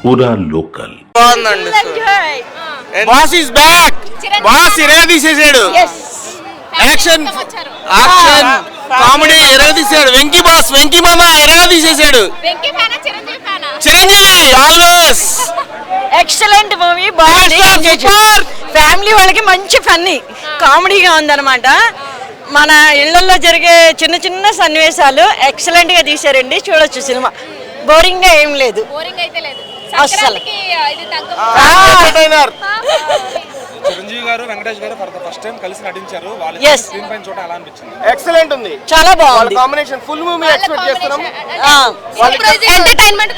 పూరా లోకల్. బాగుందండి. Boss is back. Boss ఇరగదీసేసాడు. యాక్షన్ యాక్షన్ కామెడీ ఇరగదీసాడు. వెంకీ బాస్, వెంకీ మామ ఇరగదీసేసాడు. చిరంజీవి ఆల్వేస్ ఎక్సలెంట్ మూవీ, బాగుంది. ఫ్యామిలీ వాళ్ళకి మంచి ఫన్నీ కామెడీగా ఉందన్నమాట. మన ఇళ్లలో జరిగే చిన్న చిన్న సన్నివేశాలు ఎక్సలెంట్ గా తీశారండి. చూడొచ్చు సినిమా, బోరింగ్ గా ఏం లేదు అస్సలు. చిరంజీవి గారు వెంకటేష్ గారు ఫర్ ద ఫస్ట్ టైం కలిసి నటించారు. వాళ్ళ స్క్రీన్ పైన చూడడం ఎలా అనిపించింది? ఎక్సలెంట్ ఉంది, చాలా బాగుంది. కాంబినేషన్ ఫుల్ మూవీ ఎక్స్పెక్ట్ చేస్తున్నాం. ఎంటర్టైన్మెంట్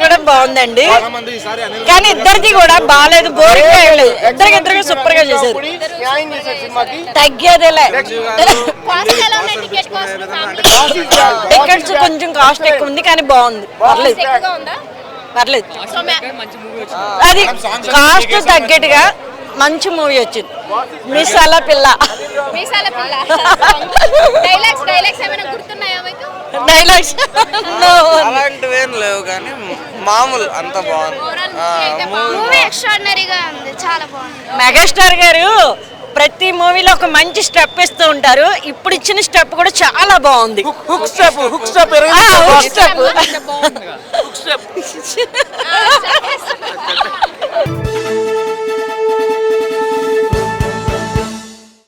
కూడా బాగుందండి. చాలా మంది ఈసారి అనిల్ కానీ ఇద్దరికి కూడా బాగాలేదు, బోరింగ్ గా ఏం లేదు. ఇద్దరికి సూపర్ గా చేశారు, న్యాయం చేశారు సినిమాకి. తగ్గేదేలే. టికెట్స్ కొంచెం కాస్ట్ ఎక్కువ ఉంది కానీ బాగుంది, పర్లేదు. అది కాస్ట్ తగ్గట్టుగా మంచి మూవీ వచ్చింది. మీసాల పిల్ల డైలాగ్స్ అలాంటివి ఏం లేవు కానీ మామూలు అంత బాగుంది. మెగాస్టార్ గారు ప్రతి మూవీలో ఒక మంచి స్టెప్ ఇస్తూ ఉంటారు. ఇప్పుడు ఇచ్చిన స్టెప్ కూడా చాలా బాగుంది. Hook step step